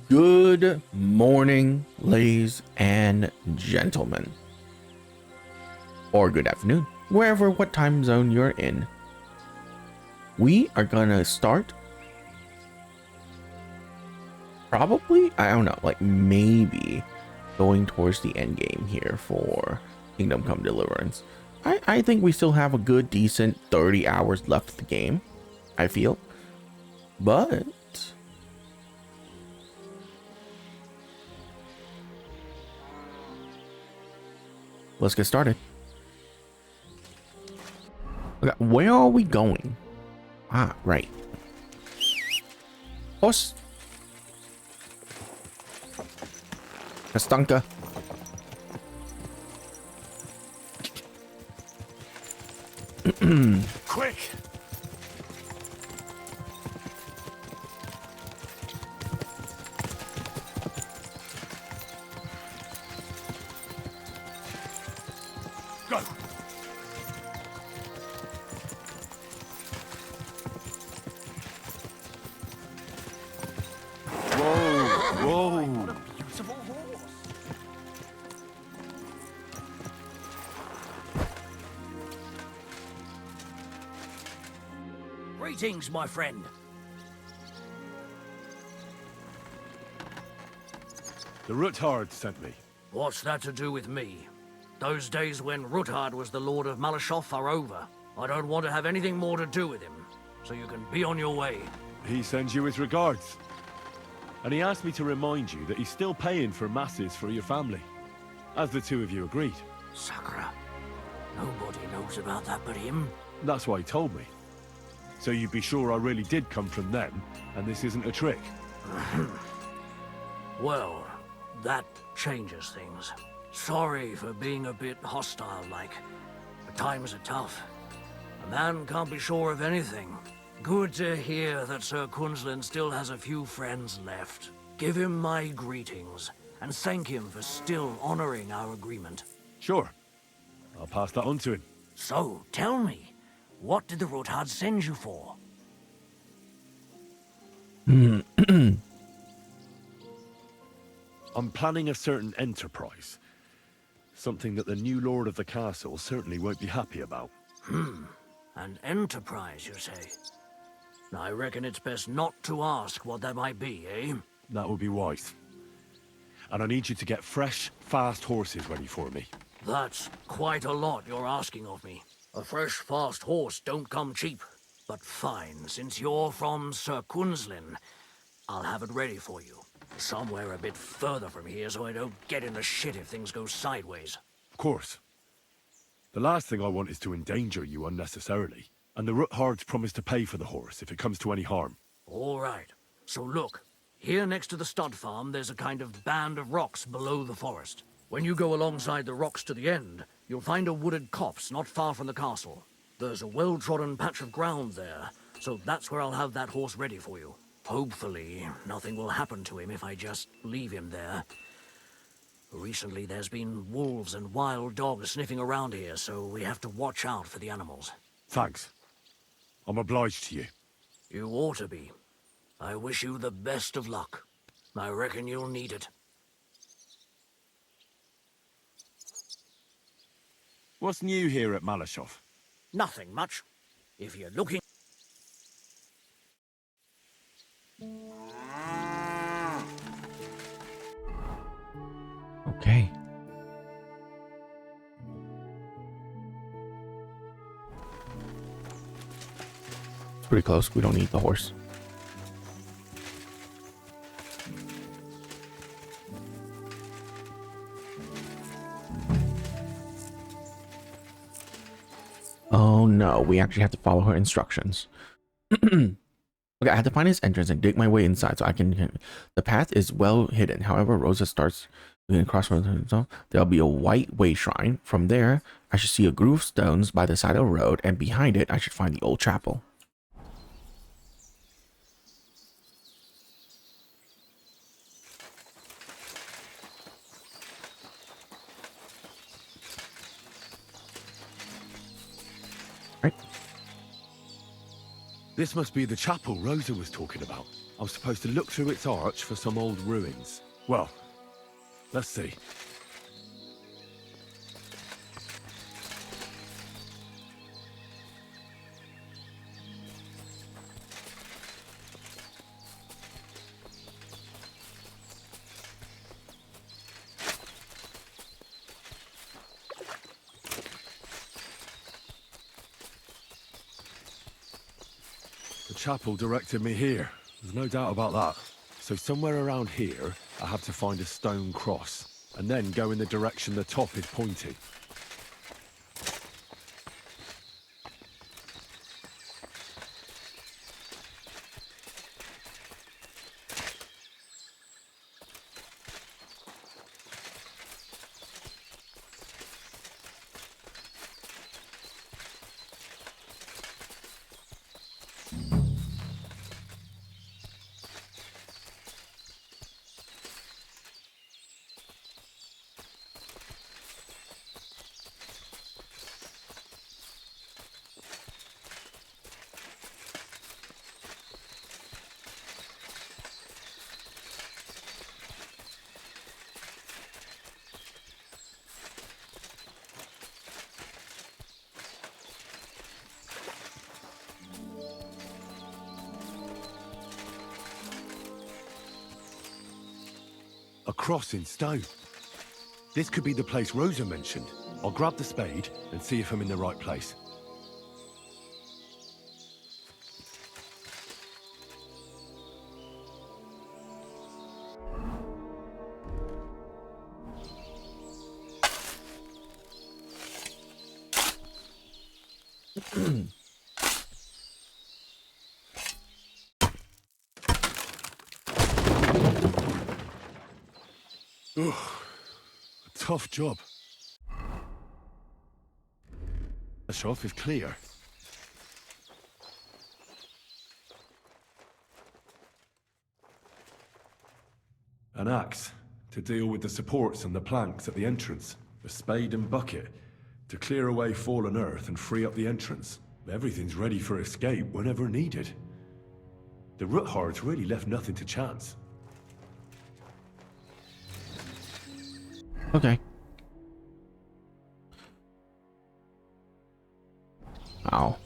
Good morning, ladies and gentlemen, or good afternoon, wherever what time zone you're in. We are gonna start probably, I don't know, like maybe going towards the end game here for Kingdom Come Deliverance. I think we still have a good, decent 30 hours left of the game, I feel, but let's get started. Okay, where are we going? Ah, right. Horse. Kastanka. Quick! Go! Whoa! What a beautiful horse! Greetings, my friend. The Ruthard sent me. What's that to do with me? Those days when Ruthard was the Lord of Malashoff are over. I don't want to have anything more to do with him, so you can be on your way. He sends you his regards. And he asked me to remind you that he's still paying for masses for your family, as the two of you agreed. Sakura. Nobody knows about that but him. That's what he told me. So you'd be sure I really did come from them, and this isn't a trick. Well, that changes things. Sorry for being a bit hostile-like, but times are tough. A man can't be sure of anything. Good to hear that Sir Kunzlin still has a few friends left. Give him my greetings, and thank him for still honoring our agreement. Sure. I'll pass that on to him. So, tell me, what did the Ruthard send you for? I'm planning a certain enterprise. Something that the new lord of the castle certainly won't be happy about. An enterprise, you say? I reckon it's best not to ask what that might be, eh? That would be wise. And I need you to get fresh, fast horses ready for me. That's quite a lot you're asking of me. A fresh, fast horse don't come cheap. But fine, since you're from Sir Kunzlin, I'll have it ready for you. Somewhere a bit further from here so I don't get in the shit if things go sideways. Of course. The last thing I want is to endanger you unnecessarily. And the Ruthards promise to pay for the horse if it comes to any harm. All right. So look, here next to the stud farm there's a kind of band of rocks below the forest. When you go alongside the rocks to the end, you'll find a wooded copse not far from the castle. There's a well-trodden patch of ground there, so that's where I'll have that horse ready for you. Hopefully, nothing will happen to him if I just leave him there. Recently, there's been wolves and wild dogs sniffing around here, so we have to watch out for the animals. Thanks. I'm obliged to you. You ought to be. I wish you the best of luck. I reckon you'll need it. What's new here at Malashoff? Nothing much. If you're looking... Okay. Pretty close. We don't need the horse. Oh no, we actually have to follow her instructions. Okay, I have to find his entrance and dig my way inside so I can... The path is well hidden. However, Rosa starts across from there'll be a white way shrine. From there, I should see a groove of stones by the side of the road, and behind it, I should find the old chapel. Right. This must be the chapel Rosa was talking about. I was supposed to look through its arch for some old ruins. Well, let's see. The chapel directed me here. There's no doubt about that. So somewhere around here, I have to find a stone cross, and then go in the direction the top is pointing. A cross in stone. This could be the place Rosa mentioned. I'll grab the spade and see if I'm in the right place. Ugh, a tough job. The shop is clear. An axe to deal with the supports and the planks at the entrance. A spade and bucket to clear away fallen earth and free up the entrance. Everything's ready for escape whenever needed. The Roothards really left nothing to chance. Okay. Ow.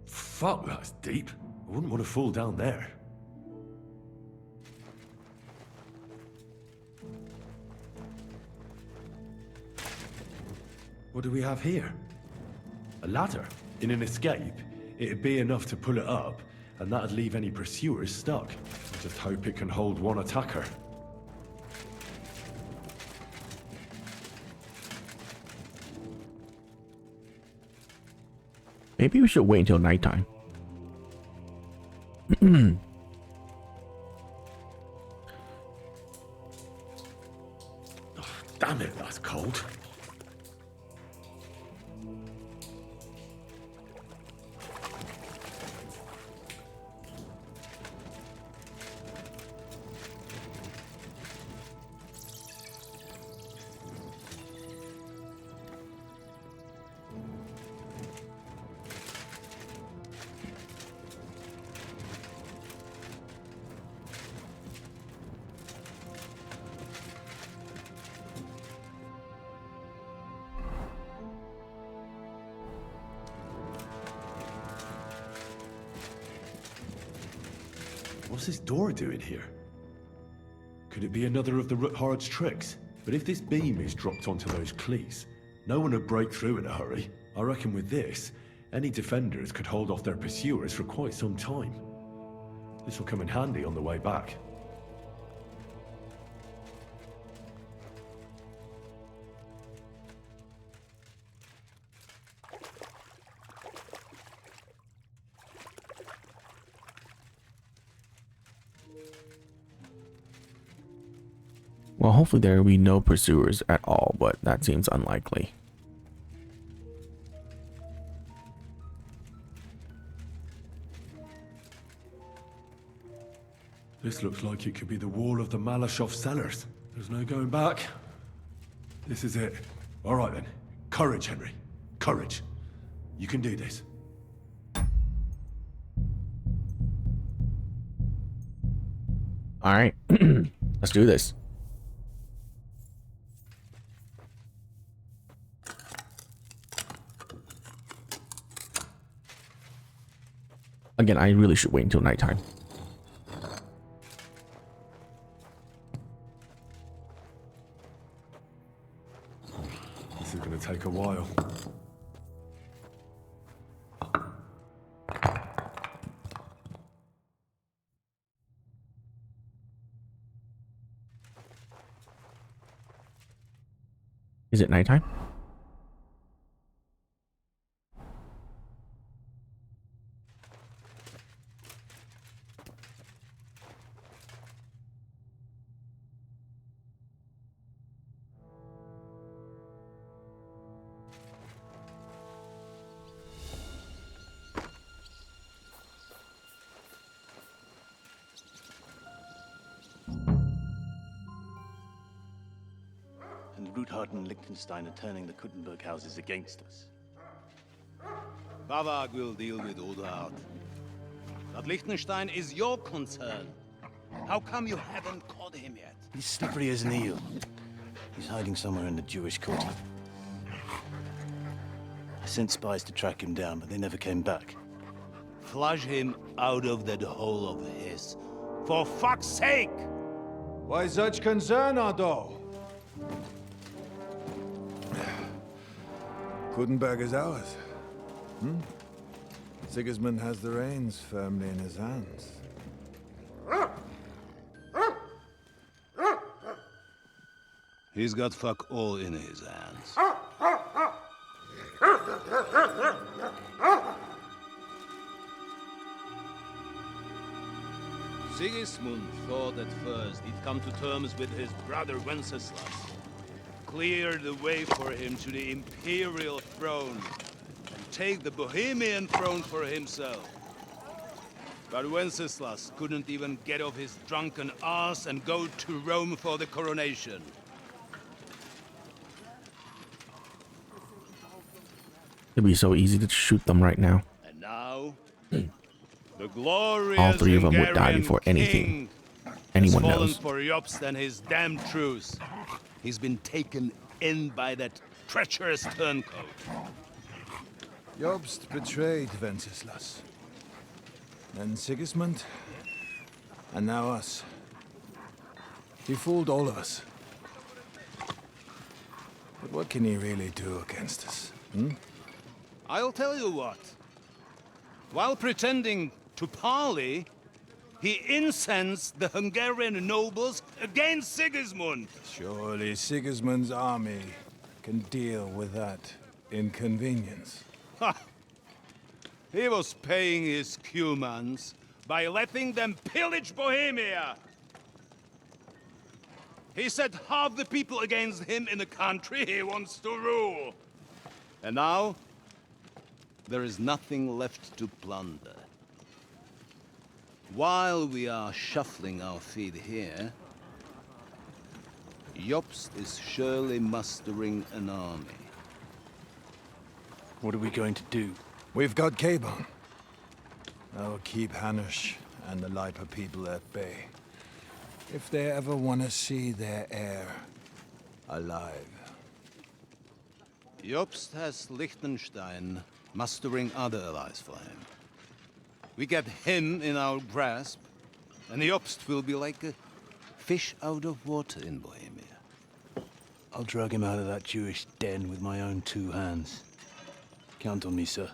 Fuck, that's deep. I wouldn't want to fall down there. What do we have here? A ladder. In an escape, it'd be enough to pull it up, and that'd leave any pursuers stuck. I just hope it can hold one attacker. Maybe we should wait until nighttime. Oh, damn it, that's cold. What's this door doing here? Could it be another of the Roothards' tricks? But if this beam is dropped onto those cleats, no one would break through in a hurry. I reckon with this, any defenders could hold off their pursuers for quite some time. This will come in handy on the way back. Well, hopefully there will be no pursuers at all, but that seems unlikely. This looks like it could be the wall of the Malashov cellars. There's no going back. This is it. All right then. Courage, Henry. Courage. You can do this. All right, let's do this. Again, I really should wait until nighttime. This is going to take a while. Is it nighttime? And Ruthard and Liechtenstein are turning the Kuttenberg houses against us. Bavag will deal with Ruthard. But Liechtenstein is your concern. How come you haven't caught him yet? He's slippery as an eel. He's hiding somewhere in the Jewish quarter. I sent spies to track him down, but they never came back. Flush him out of that hole of his. For fuck's sake! Why such concern, Otto? Kuttenberg is ours. Sigismund has the reins firmly in his hands. He's got fuck all in his hands. Sigismund thought at first he'd come to terms with his brother Wenceslas. Clear the way for him to the imperial throne and take the Bohemian throne for himself. But Wenceslas couldn't even get off his drunken ass and go to Rome for the coronation. It'd be so easy to shoot them right now. And now, the glorious All three of them would die Hungarian before anything king anyone has fallen knows. for Jobst and his damn truce. He's been taken in by that treacherous turncoat. Jobst betrayed Wenceslas. Then Sigismund. And now us. He fooled all of us. But what can he really do against us? I'll tell you what. While pretending to parley, he incensed the Hungarian nobles against Sigismund. Surely Sigismund's army can deal with that inconvenience. Ha! He was paying his Cumans by letting them pillage Bohemia. He set half the people against him in the country he wants to rule. And now, there is nothing left to plunder. While we are shuffling our feet here, Jobst is surely mustering an army. What are we going to do? We've got Kabon. That'll keep Hanush and the Lipa people at bay. If they ever want to see their heir alive. Jobst has Liechtenstein mustering other allies for him. We get him in our grasp, and Jobst will be like a fish out of water in Bohemia. I'll drag him out of that Jewish den with my own 2 hands. Count on me, sir.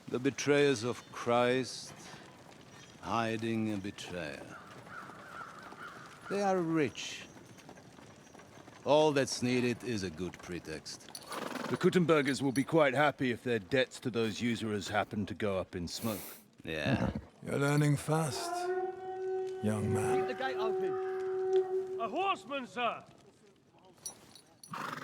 The betrayers of Christ, hiding a betrayer. They are rich. All that's needed is a good pretext. The Kuttenbergers will be quite happy if their debts to those usurers happen to go up in smoke. Yeah. You're learning fast. young man. The gate open. A horseman, sir.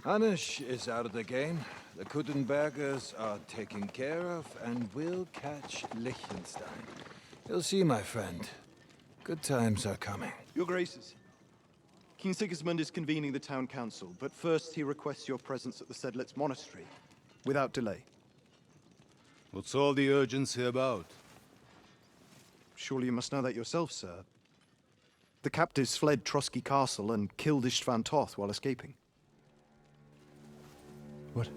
Anish is out of the game. The Kuttenbergers are taken care of, and we'll catch Liechtenstein. You'll see, my friend. Good times are coming. Your Graces, King Sigismund is convening the town council, but first he requests your presence at the Sedlitz monastery, without delay. What's all the urgency about? Surely you must know that yourself, sir. The captives fled Trotsky Castle and killed Istvan Toth while escaping. What?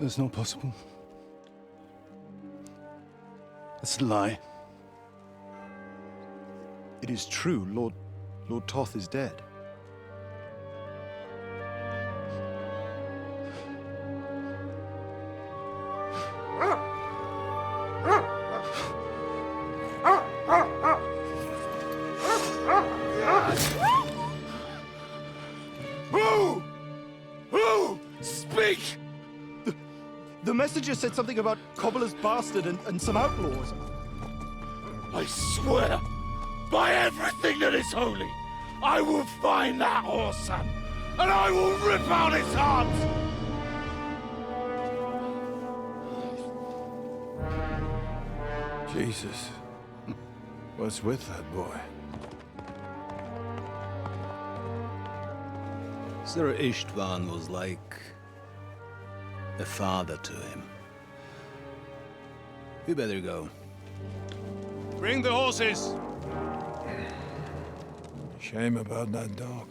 That's not possible. That's a lie. It is true, Lord Toth is dead. Who? Speak! The messenger said something about Cobbler's bastard and some outlaws. I swear, by everything that is holy, I will find that whoreson, and I will rip out his heart! Jesus. What's with that boy? Sir Istvan was like a father to him. We better go. Bring the horses! Shame about that dog.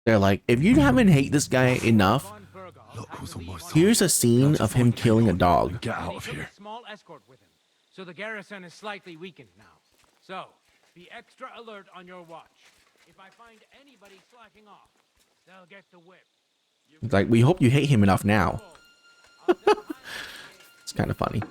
They're like, if you haven't hate this guy enough, Luck was almost here's a scene of him killing a dog. Get out of here. Small escort with him, so the garrison is slightly weakened now. So, be extra alert on your watch. If I find anybody slacking off, they'll get the whip. It's like, we hope you hate him enough now. It's kind of funny.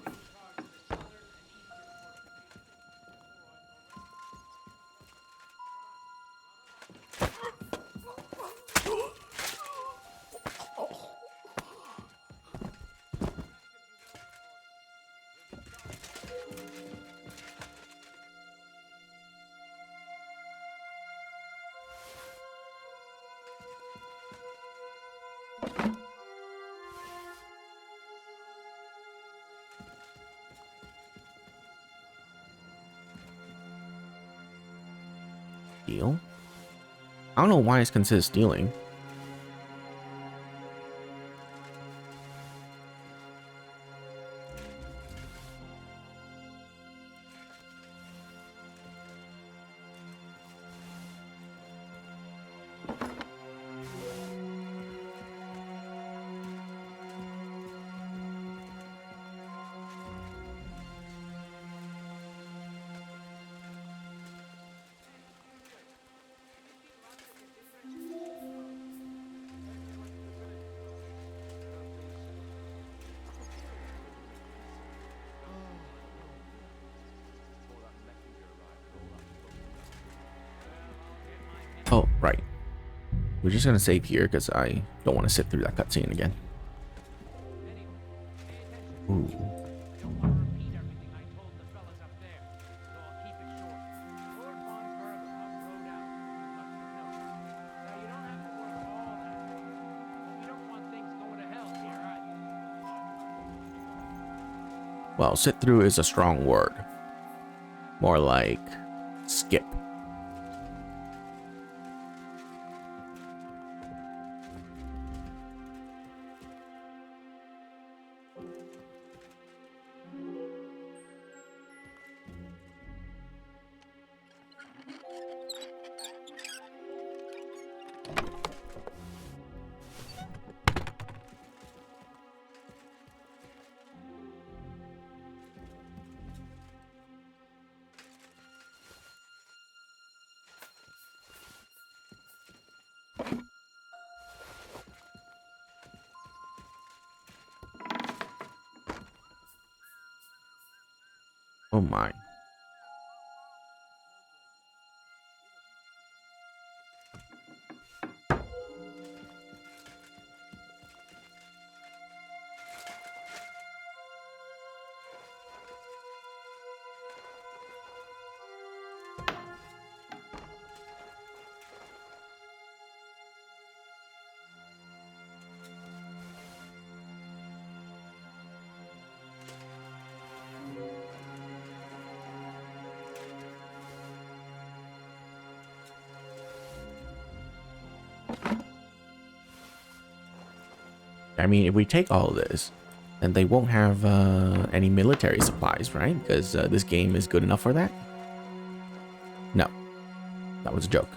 Steal? I don't know why it's considered stealing. Oh, right. We're just gonna save here because I don't want to sit through that cutscene again. Ooh. Well, sit through is a strong word. More like skip. Oh my. I mean, if we take all of this, then they won't have any military supplies, right? Because this game is good enough for that. No, that was a joke.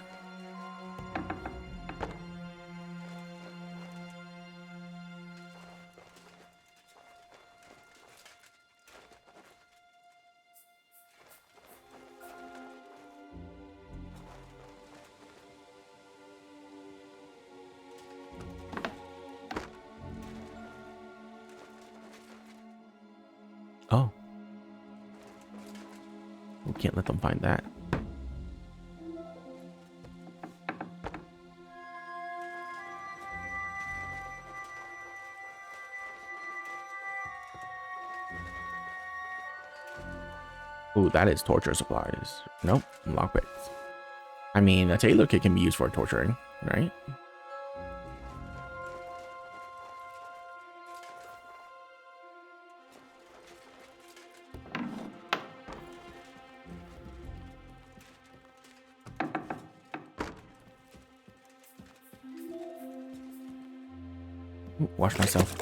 Oh. We can't let them find that. Ooh, that is torture supplies. Nope, lockpicks. I mean, a tailor kit can be used for torturing, right? Ooh, wash myself.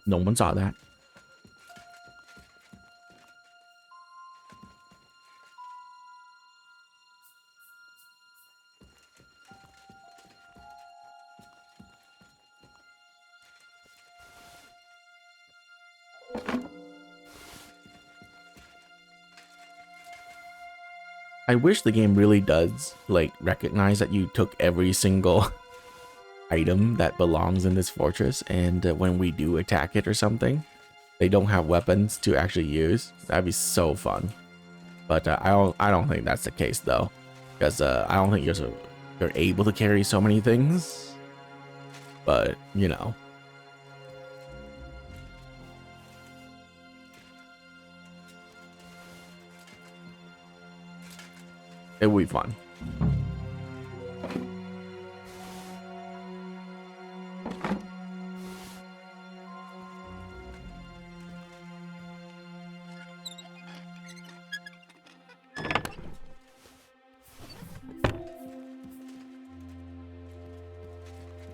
No one saw that. I wish the game really does, like, recognize that you took every single item that belongs in this fortress, and when we do attack it or something, they don't have weapons to actually use. That'd be so fun. But I don't think that's the case though, because I don't think you're able to carry so many things. But you know, it would be fun.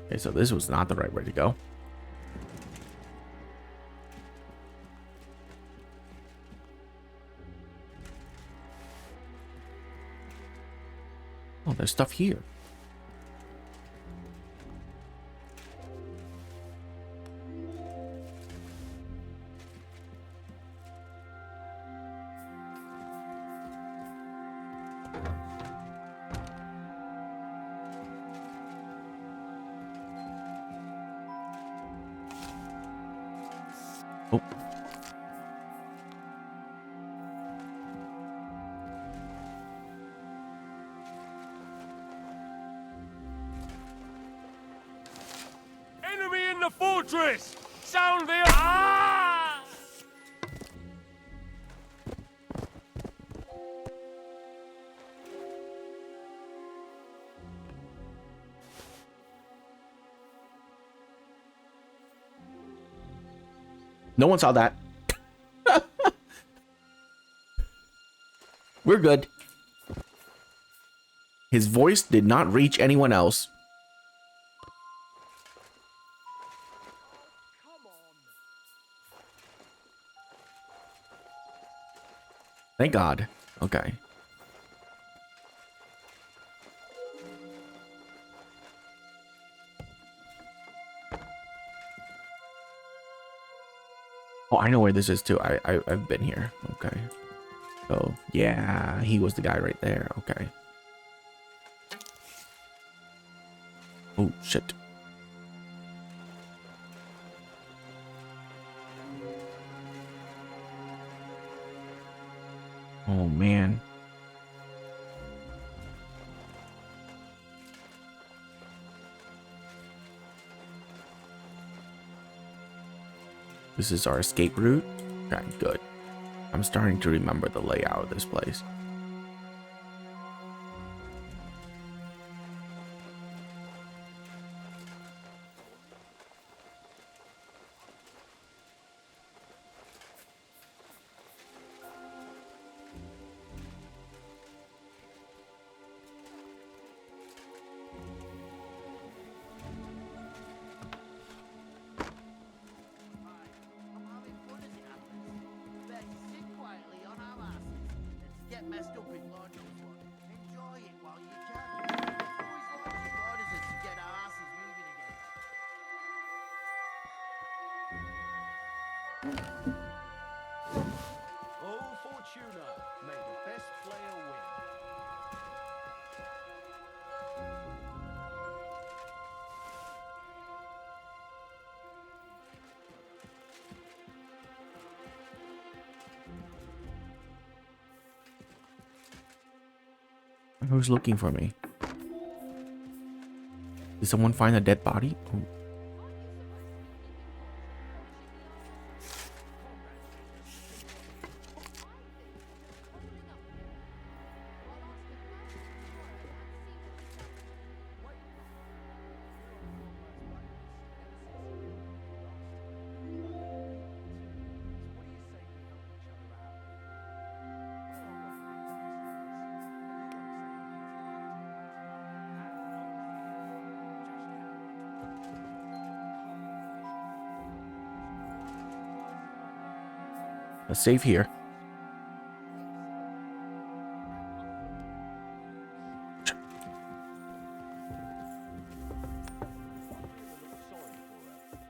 Okay, so this was not the right way to go. Oh, there's stuff here. Oh. Enemy in the fortress! Sound the... Ah! No one saw that. We're good. His voice did not reach anyone else. Thank God. Okay. Oh, I know where this is too. I've been here. Okay. So yeah, he was the guy right there. Okay. Oh shit. Oh man. This is our escape route. Okay, good. I'm starting to remember the layout of this place. Oh, Fortuna, may the best player win. Who's looking for me? Did someone find a dead body? Oh. Let's save here.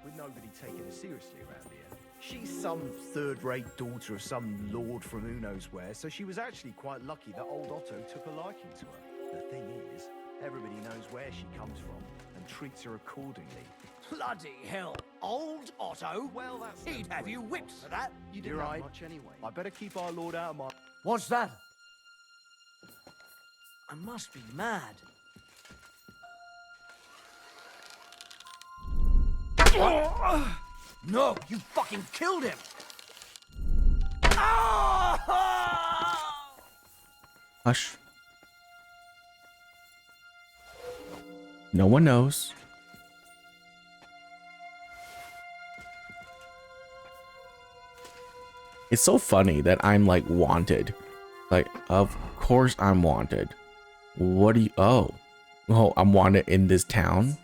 With nobody taking her seriously around here. She's some third-rate daughter of some lord from who knows where, so she was actually quite lucky that old Otto took a liking to her. The thing is, everybody knows where she comes from and treats her accordingly. Bloody hell. Old Otto? Well, that's He'd have you whipped for that. You didn't have much anyway. I better keep our lord out of my... What's that? I must be mad. No, you fucking killed him! Hush. No one knows. It's so funny that I'm like wanted. Like, of course I'm wanted. What do you... Oh, I'm wanted in this town?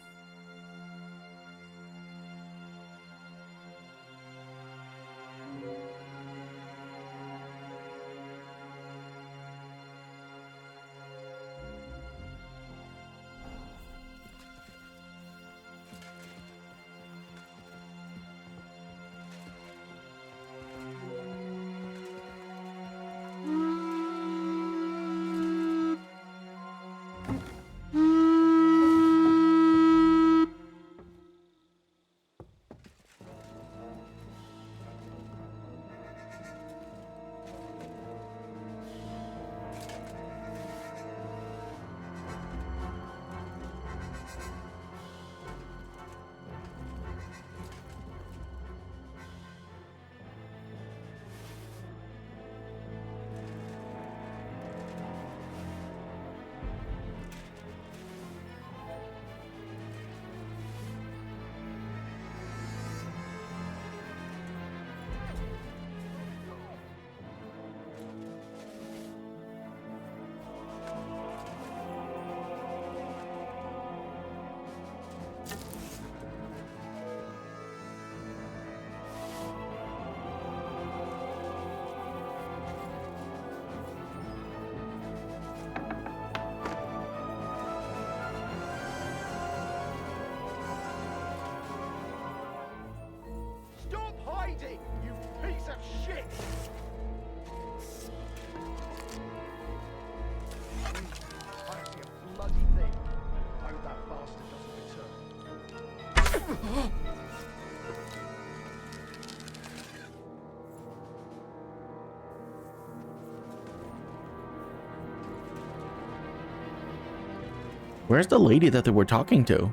Where's the lady that they were talking to?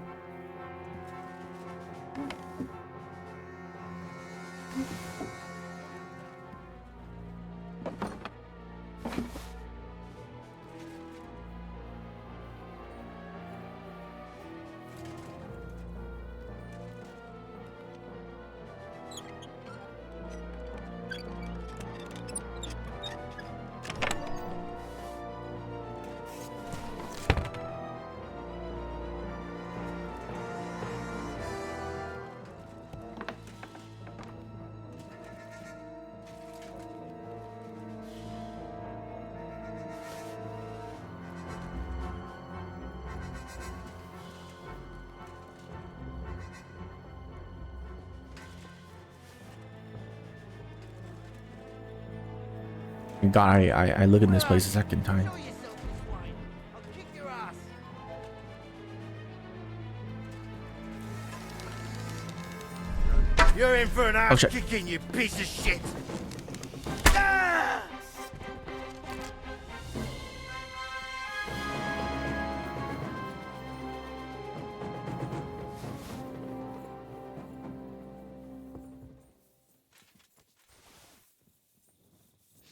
God, I look in this place a second time. You're in for an ass shit. kicking, you piece of shit!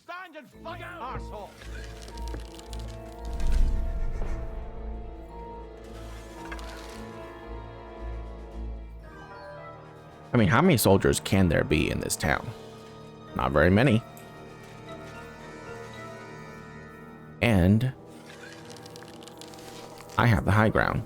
Stand and fight, arsehole! I mean, how many soldiers can there be in this town? Not very many. And I have the high ground.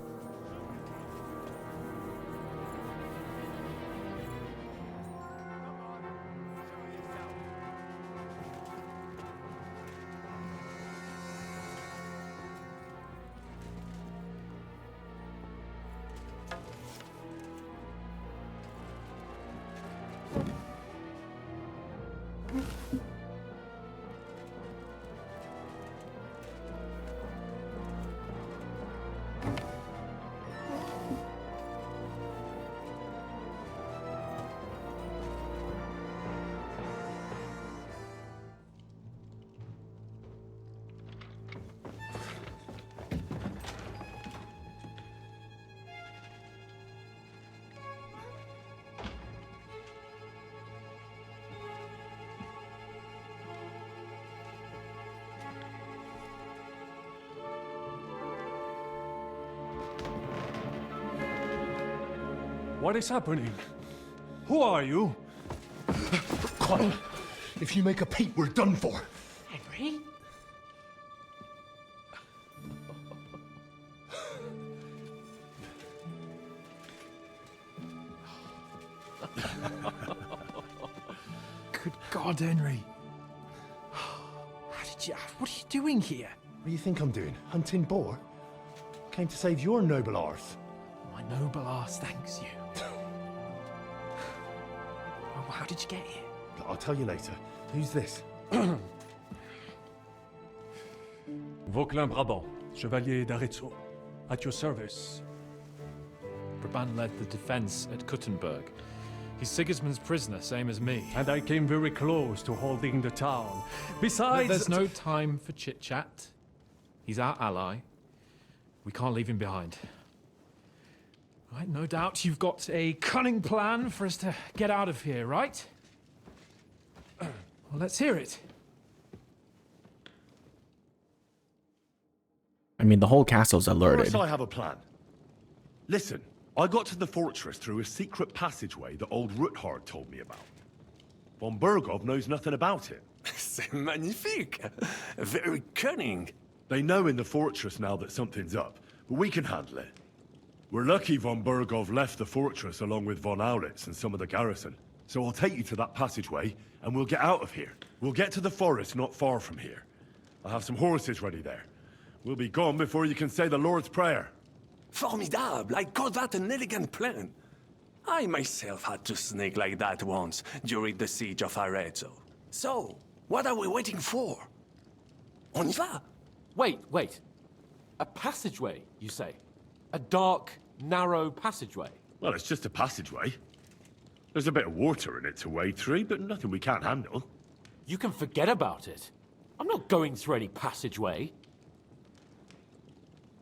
What is happening? Who are you? Quiet. If you make a peep, we're done for. Henry? Good God, Henry. How did you... What are you doing here? What do you think I'm doing? Hunting boar? Came to save your noble arse. My noble arse thanks you. Well, how did you get here? I'll tell you later. Who's this? Vauquelin-Brabant, Chevalier d'Arezzo. At your service. Brabant led the defense at Kuttenberg. He's Sigismund's prisoner, same as me. And I came very close to holding the town. Besides... There's no time for chit-chat. He's our ally. We can't leave him behind. Right, no doubt you've got a cunning plan for us to get out of here, right? Well, let's hear it. I mean, the whole castle's alerted. Of course I have a plan. Listen, I got to the fortress through a secret passageway that old Ruthard told me about. Von Bergov knows nothing about it. C'est magnifique. Very cunning. They know in the fortress now that something's up, but we can handle it. We're lucky von Bergov left the fortress along with von Aulitz and some of the garrison. So I'll take you to that passageway, and we'll get out of here. We'll get to the forest not far from here. I'll have some horses ready there. We'll be gone before you can say the Lord's Prayer. Formidable. I call that an elegant plan. I myself had to sneak like that once during the siege of Arezzo. So, what are we waiting for? On y va? Wait. A passageway, you say? A dark, narrow passageway? Well, it's just a passageway. There's a bit of water in it to wade through, but nothing we can't handle. You can forget about it. I'm not going through any passageway.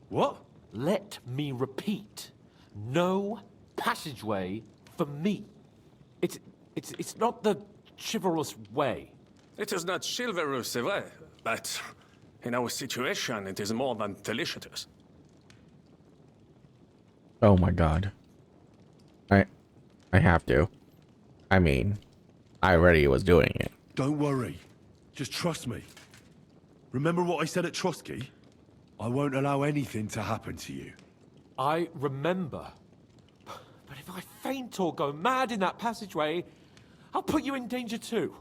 What? Let me repeat. No passageway for me. It's not the chivalrous way. It is not chivalrous, c'est vrai, but in our situation, it is more than delicious. Oh my god. I have to. I mean, I already was doing it. Don't worry. Just trust me. Remember what I said at Trotsky? I won't allow anything to happen to you. I remember. But if I faint or go mad in that passageway, I'll put you in danger too.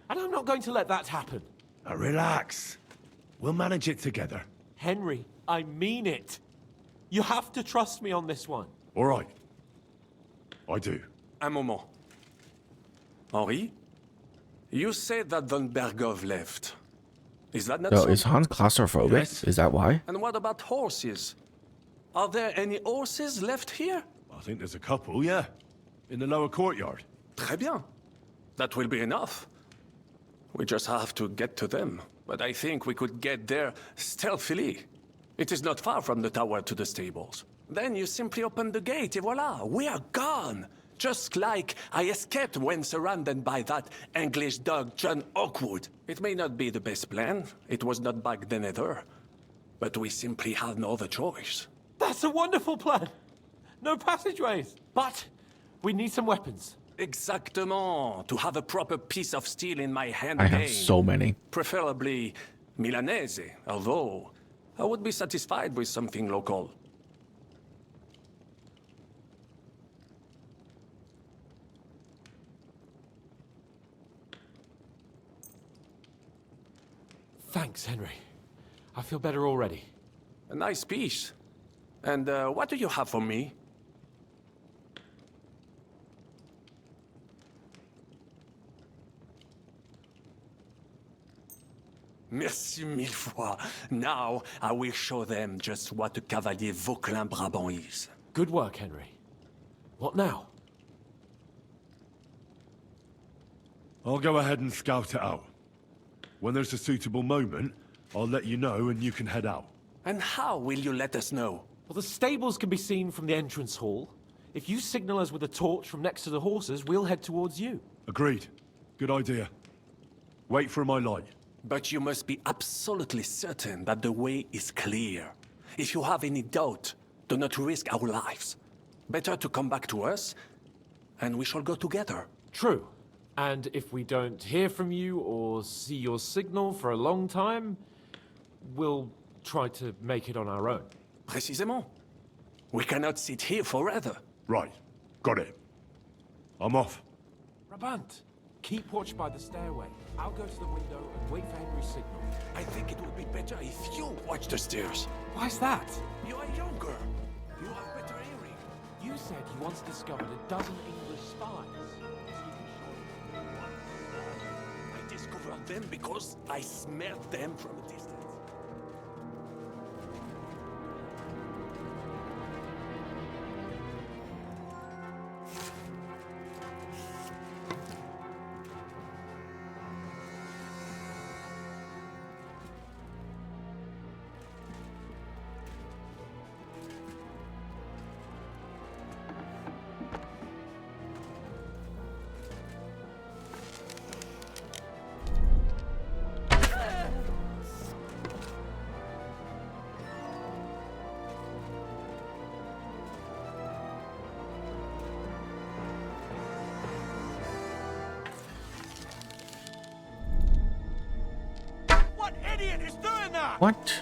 And I'm not going to let that happen. Now relax. We'll manage it together. Henry, I mean it. You have to trust me on this one. All right. I do. Un moment. Henri? You said that Von Bergov left. Is that not So so? is Hans claustrophobic? Yes. Is that why? And what about horses? Are there any horses left here? I think there's a couple, yeah. In the lower courtyard. Très bien. That will be enough. We just have to get to them. But I think we could get there stealthily. It is not far from the tower to the stables. Then you simply open the gate, et voila, we are gone. Just like I escaped when surrounded by that English dog John Oakwood. It may not be the best plan. It was not back then either. But we simply had no other choice. That's a wonderful plan. No passageways. But we need some weapons. Exactement. To have a proper piece of steel in my hand I again. have so many. Preferably Milanese, although I would be satisfied with something local. Thanks, Henry. I feel better already. A nice piece. And what do you have for me? Merci mille fois. Now I will show them just what a Cavalier Vauquelin Brabant is. Good work, Henry. What now? I'll go ahead and scout it out. When there's a suitable moment, I'll let you know and you can head out. And how will you let us know? Well, the stables can be seen from the entrance hall. If you signal us with a torch from next to the horses, we'll head towards you. Agreed. Good idea. Wait for my light. But you must be absolutely certain that the way is clear. If you have any doubt, do not risk our lives. Better to come back to us, and we shall go together. True. And if we don't hear from you or see your signal for a long time, we'll try to make it on our own. Précisément. We cannot sit here forever. Right. Got it. I'm off. Brabant, keep watch by the stairway. I'll go to the window and wait for Henry's signal. I think it would be better if you watch the stairs. Why's that? You are younger. You have better hearing. You said you once discovered a dozen English spies. I discovered them because I smelled them from a distance. What?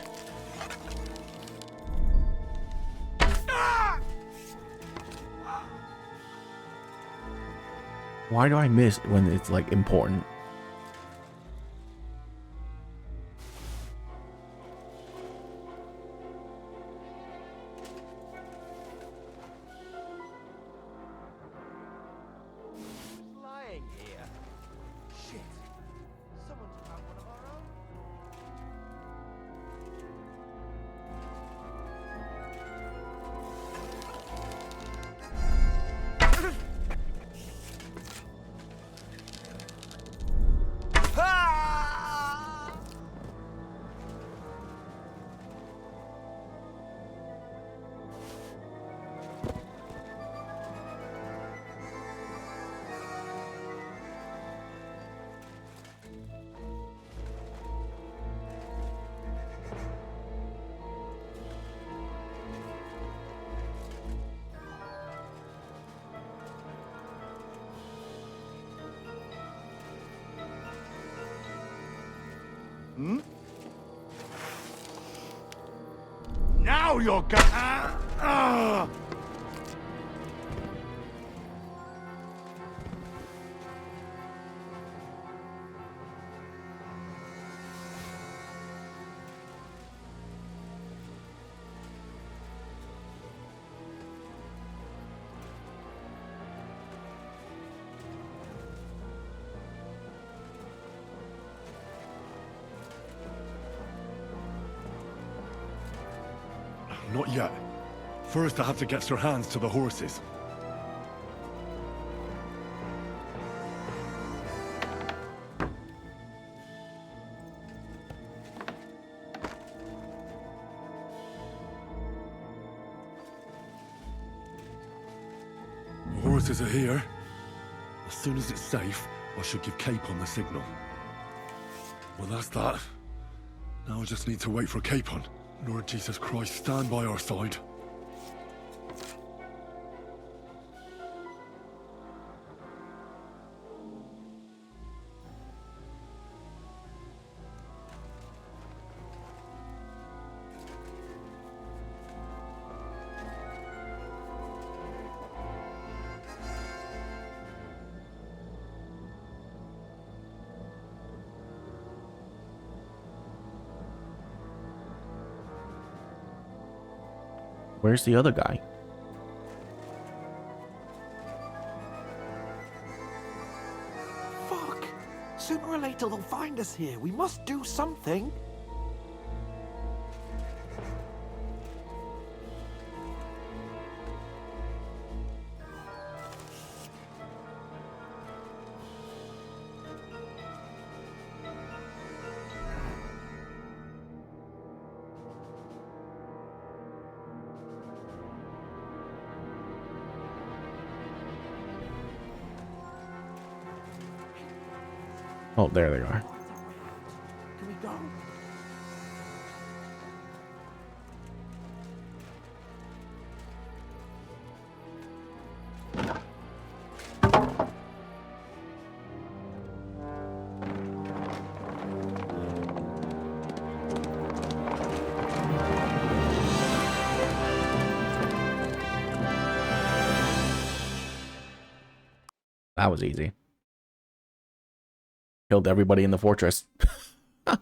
Why do I miss when it's like important? Lying here. Shit. Someone's found one of our own. Now you're gonna... Not yet. First, I have to get Sir Hans to the horses. The horses are here. As soon as it's safe, I should give Cape on the signal. Well, that's that. Now I just need to wait for Capon. Lord Jesus Christ, stand by our side. Where's the other guy? Fuck! Sooner or later they'll find us here. We must do something. Oh, there they are. Can we go? That was easy. Killed everybody in the fortress. I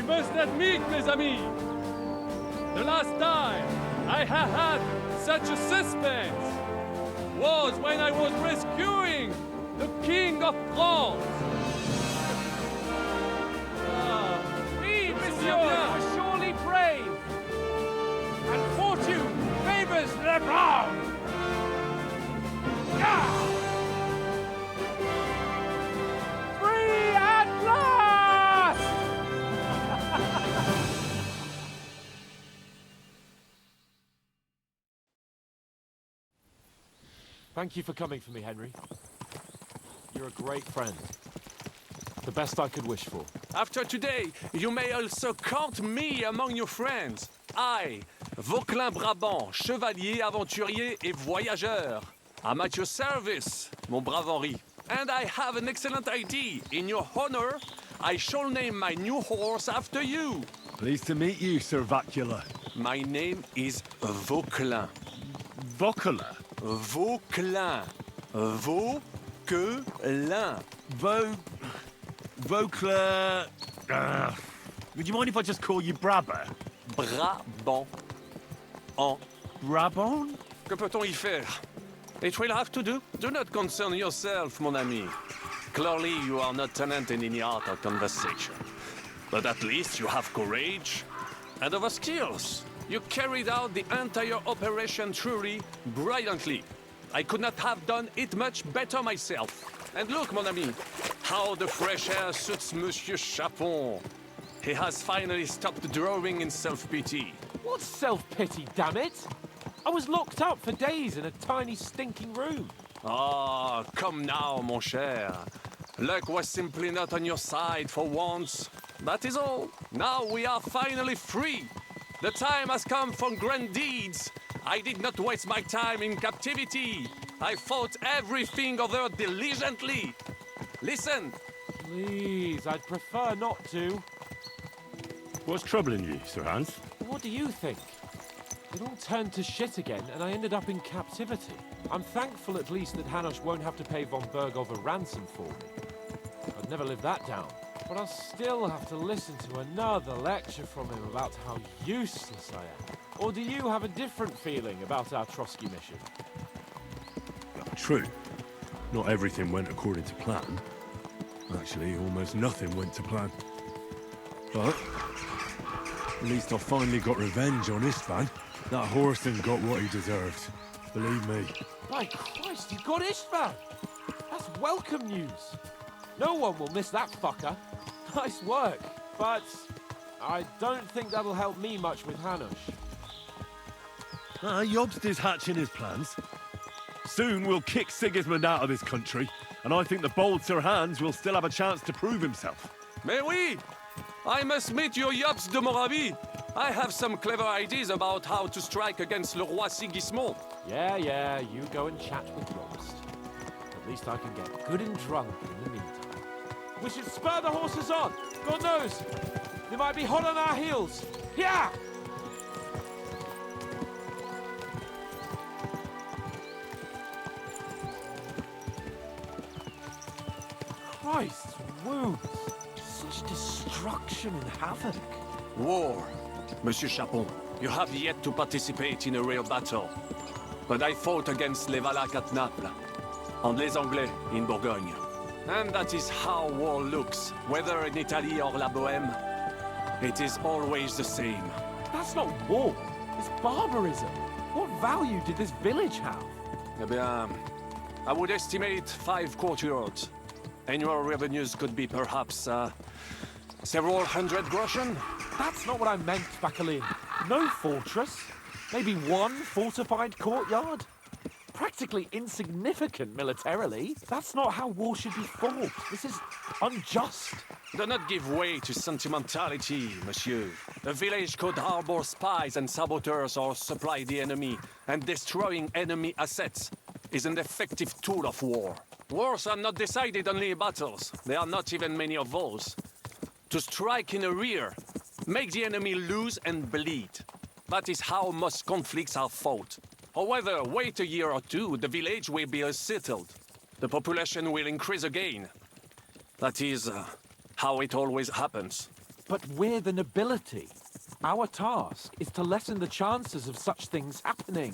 must admit, mes amis, the last time I have had such a suspense was when I was rescuing the King of France. Oui, monsieur, you were surely brave. And fortune favors the brave. Free at last! Thank you for coming for me, Henry. You're a great friend. The best I could wish for. After today, you may also count me among your friends. I, Vauquelin Brabant, chevalier, aventurier et voyageur. I'm at your service, mon brave Henri. And I have an excellent idea. In your honor, I shall name my new horse after you. Pleased to meet you, Sir Vacula. My name is Vauquelin. Vauquelin? Vauquelin. Vauquelin. Vauquelin... would you mind if I just call you Brabber? Brabant. En Brabant? Que peut-on y faire? It will have to do. Do not concern yourself, mon ami. Clearly, you are not talented in any art or conversation. But at least you have courage and other skills. You carried out the entire operation truly brilliantly. I could not have done it much better myself. And look, mon ami, how the fresh air suits Monsieur Chapon. He has finally stopped drawing in self-pity. What self-pity, damn it? I was locked up for days in a tiny stinking room. Ah, come now, mon cher. Luck was simply not on your side for once. That is all. Now we are finally free. The time has come for grand deeds. I did not waste my time in captivity. I fought everything over diligently. Listen! Please, I'd prefer not to. What's troubling you, Sir Hans? What do you think? It all turned to shit again, and I ended up in captivity. I'm thankful at least that Hanush won't have to pay von Bergov a ransom for me. I'd never live that down. But I'll still have to listen to another lecture from him about how useless I am. Or do you have a different feeling about our Trotsky mission? True. Not everything went according to plan. Actually, almost nothing went to plan. But at least I finally got revenge on Istvan. That Horson got what he deserved. Believe me. By Christ, you got Istvan! That's welcome news. No one will miss that fucker. Nice work, but I don't think that'll help me much with Hanush. Jobst is hatching his plans. Soon we'll kick Sigismund out of this country, and I think the bold Sir Hans will still have a chance to prove himself. Mais oui! I must meet your Jobst de Moravie. I have some clever ideas about how to strike against Le Roi Sigismund. Yeah, you go and chat with Jobst. At least I can get good and drunk in the meantime. We should spur the horses on! God knows! They might be hot on our heels! Yeah! Christ, wounds! Such destruction and havoc. War. Monsieur Chapon, you have yet to participate in a real battle. But I fought against les Valaques at Naples, and les Anglais in Bourgogne. And that is how war looks, whether in Italy or La Bohème. It is always the same. That's not war. It's barbarism. What value did this village have? Eh bien, I would estimate 5 courtyards. Annual revenues could be perhaps, several hundred groschen? That's not what I meant, Bakalin. No fortress. Maybe one fortified courtyard? Practically insignificant militarily. That's not how war should be fought. This is unjust. Do not give way to sentimentality, monsieur. A village could harbor spies and saboteurs or supply the enemy, and destroying enemy assets is an effective tool of war. Wars are not decided only in battles. There are not even many of those. To strike in the rear, make the enemy lose and bleed. That is how most conflicts are fought. However, wait a year or two, the village will be settled. The population will increase again. That is how it always happens. But we're the nobility. Our task is to lessen the chances of such things happening.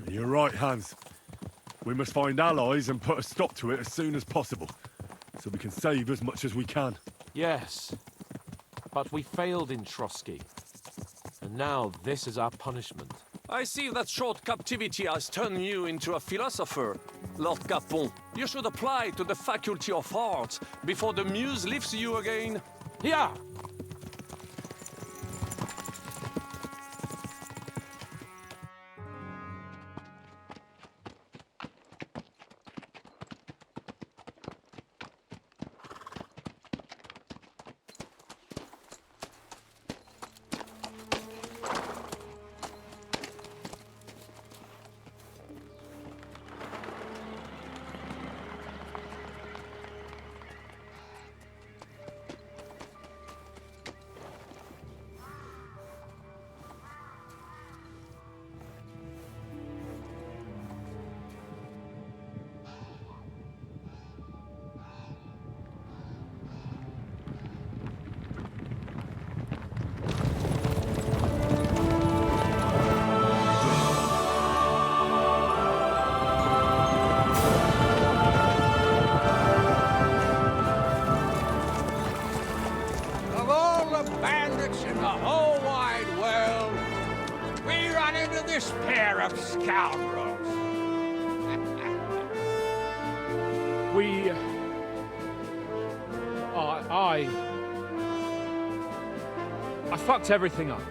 You're right, Hans. We must find allies and put a stop to it as soon as possible, so we can save as much as we can. Yes, but we failed in Trotsky. And now this is our punishment. I see that short captivity has turned you into a philosopher, Lord Capon. You should apply to the Faculty of Arts before the muse lifts you again. Yeah! I fucked everything up.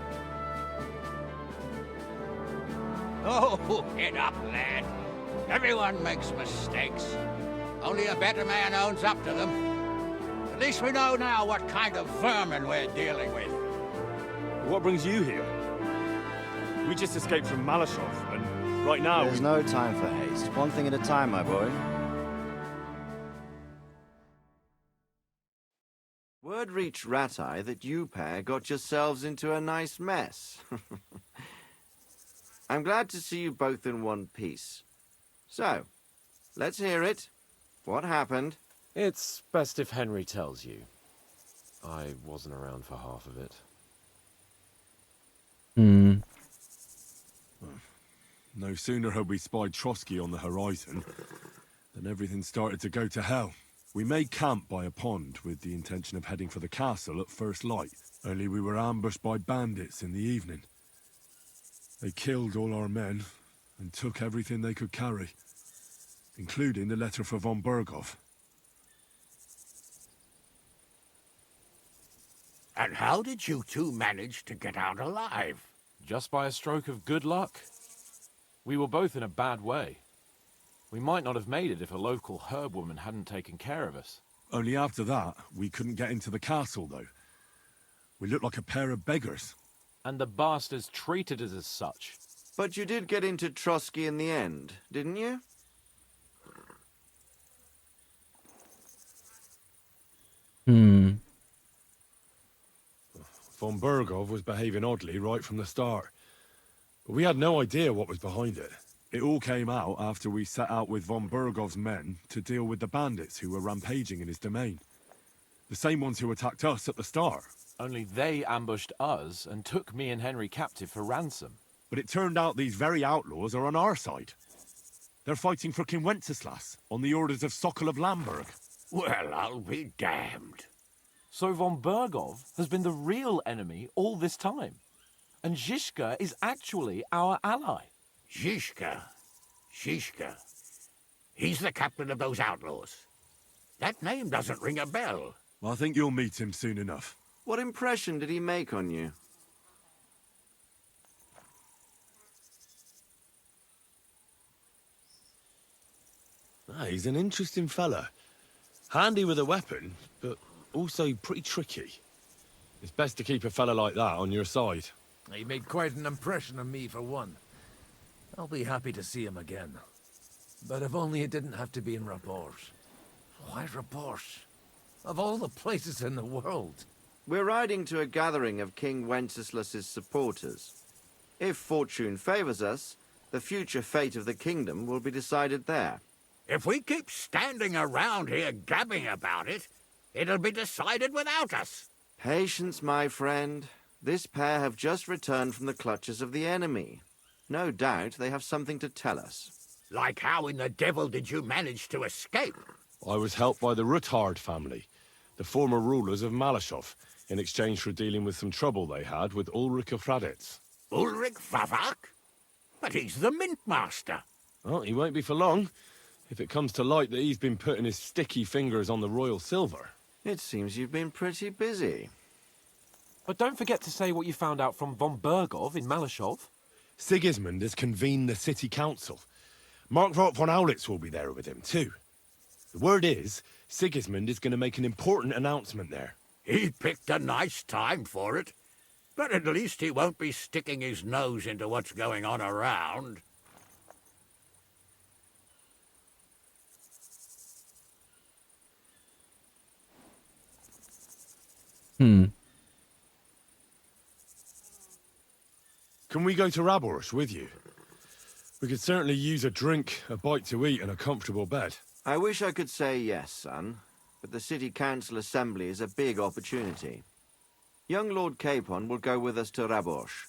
Oh, get up, lad. Everyone makes mistakes. Only a better man owns up to them. At least we know now what kind of vermin we're dealing with. What brings you here? We just escaped from Malashov, and Right now, There's no time for haste. One thing at a time, my boy. Word reached Rat-Eye that you pair got yourselves into a nice mess. I'm glad to see you both in one piece. So, let's hear it. What happened? It's best if Henry tells you. I wasn't around for half of it. No sooner had we spied Trotsky on the horizon than everything started to go to hell. We made camp by a pond with the intention of heading for the castle at first light, only we were ambushed by bandits in the evening. They killed all our men and took everything they could carry, including the letter for von Berghoff. And how did you two manage to get out alive? Just by a stroke of good luck. We were both in a bad way. We might not have made it if a local herb woman hadn't taken care of us. Only after that, we couldn't get into the castle, though. We looked like a pair of beggars. And the bastards treated us as such. But you did get into Trotsky in the end, didn't you? Von Berghoff was behaving oddly right from the start. But we had no idea what was behind it. It all came out after we set out with von Berghoff's men to deal with the bandits who were rampaging in his domain. The same ones who attacked us at the start. Only they ambushed us and took me and Henry captive for ransom. But it turned out these very outlaws are on our side. They're fighting for King Wenceslas on the orders of Sokol of Lamberg. Well, I'll be damned. So von Berghoff has been the real enemy all this time. And Zizka is actually our ally. Zizka. He's the captain of those outlaws. That name doesn't ring a bell. I think you'll meet him soon enough. What impression did he make on you? He's an interesting fella. Handy with a weapon, but also pretty tricky. It's best to keep a fella like that on your side. He made quite an impression on me, for one. I'll be happy to see him again. But if only it didn't have to be in Rabosh. Why Rabosh? Of all the places in the world. We're riding to a gathering of King Wenceslas's supporters. If fortune favors us, the future fate of the kingdom will be decided there. If we keep standing around here gabbing about it, it'll be decided without us. Patience, my friend. This pair have just returned from the clutches of the enemy. No doubt they have something to tell us. Like how in the devil did you manage to escape? I was helped by the Ruthard family, the former rulers of Malashov, in exchange for dealing with some trouble they had with Ulrich of Raditz. Ulrich Vavak? But he's the mint master. Well, he won't be for long, if it comes to light that he's been putting his sticky fingers on the royal silver. It seems you've been pretty busy. But don't forget to say what you found out from von Berghoff in Malashov. Sigismund has convened the city council. Markvart von Aulitz will be there with him, too. The word is, Sigismund is going to make an important announcement there. He picked a nice time for it. But at least he won't be sticking his nose into what's going on around. Can we go to Raborsh with you? We could certainly use a drink, a bite to eat, and a comfortable bed. I wish I could say yes, son, but the City Council Assembly is a big opportunity. Young Lord Capon will go with us to Raborsh,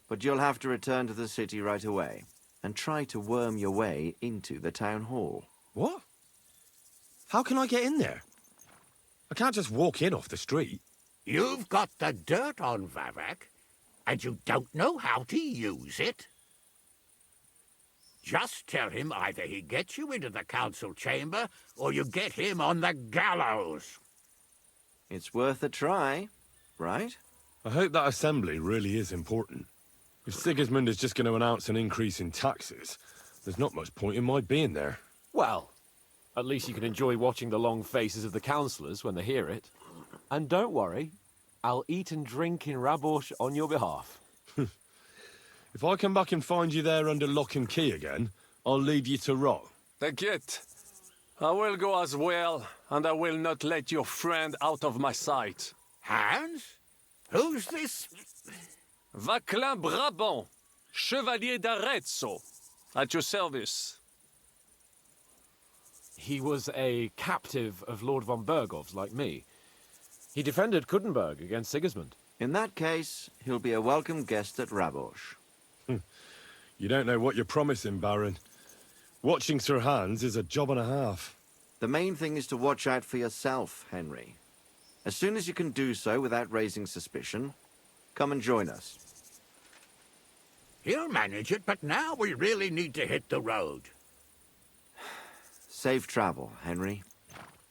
but you'll have to return to the city right away, and try to worm your way into the town hall. What? How can I get in there? I can't just walk in off the street. You've got the dirt on Vavak, and you don't know how to use it? Just tell him either he gets you into the council chamber, or you get him on the gallows. It's worth a try, right? I hope that assembly really is important. If Sigismund is just going to announce an increase in taxes, there's not much point in my being there. Well, at least you can enjoy watching the long faces of the councillors when they hear it. And don't worry, I'll eat and drink in Raborsh on your behalf. If I come back and find you there under lock and key again, I'll leave you to rot. Take it. I will go as well, and I will not let your friend out of my sight. Hans? Who's this? Vaclin Brabant, Chevalier d'Arezzo, at your service. He was a captive of Lord von Bergov's, like me. He defended Kuttenberg against Sigismund. In that case, he'll be a welcome guest at Rabosh. You don't know what you're promising, Baron. Watching Sir Hans is a job and a half. The main thing is to watch out for yourself, Henry. As soon as you can do so without raising suspicion, come and join us. He'll manage it, but now we really need to hit the road. Safe travel, Henry.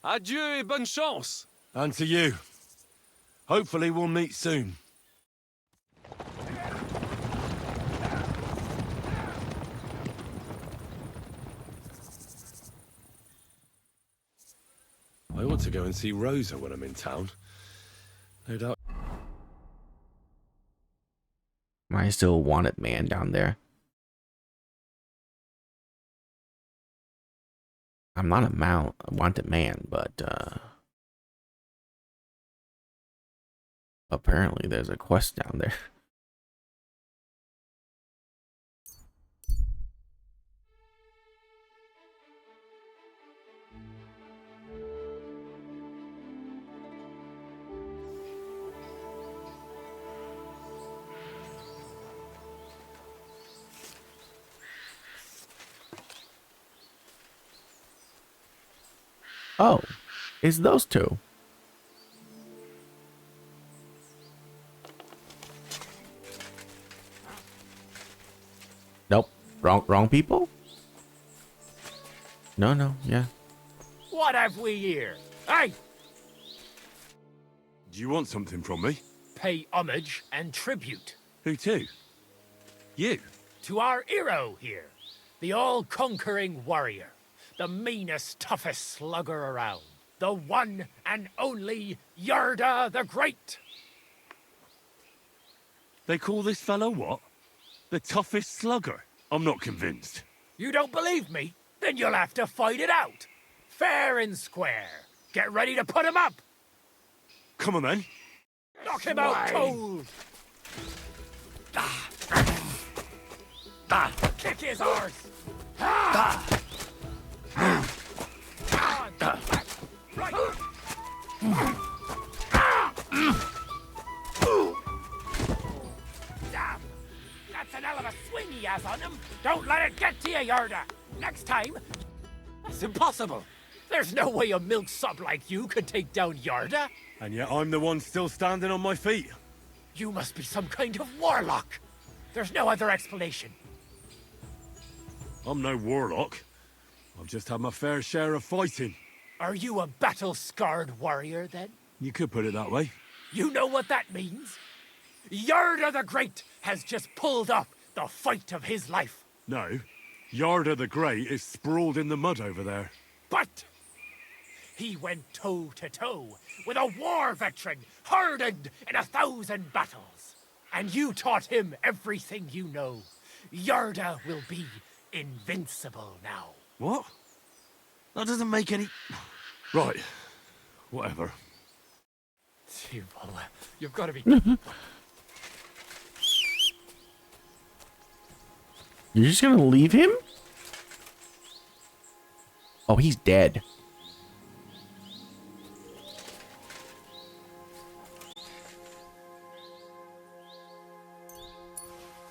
Adieu et bonne chance. And to you. Hopefully we'll meet soon. I ought to go and see Rosa when I'm in town. No doubt. Am I still a wanted man down there? I'm not a wanted man, but apparently there's a quest down there. Oh, it's those two. Nope. Wrong people? No, yeah. What have we here? Hey! Do you want something from me? Pay homage and tribute. Who to? You? To our hero here. The all-conquering warrior. The meanest, toughest slugger around. The one and only Yarda the Great. They call this fellow what? The toughest slugger? I'm not convinced. You don't believe me? Then you'll have to fight it out. Fair and square. Get ready to put him up. Come on then. Knock him out cold. Kick his arse. Right. Damn. That's an hell of a swing he has on him. Don't let it get to you, Yarda. Next time. That's impossible. There's no way a milksop like you could take down Yarda. And yet I'm the one still standing on my feet. You must be some kind of warlock. There's no other explanation. I'm no warlock. I've just had my fair share of fighting. Are you a battle-scarred warrior, then? You could put it that way. You know what that means? Yarda the Great has just pulled off the fight of his life. No. Yarda the Great is sprawled in the mud over there. But he went toe-to-toe with a war veteran hardened in 1,000 battles. And you taught him everything you know. Yarda will be invincible now. What? That doesn't make any... Right. Whatever. You've got to be... You're just gonna leave him? Oh, he's dead.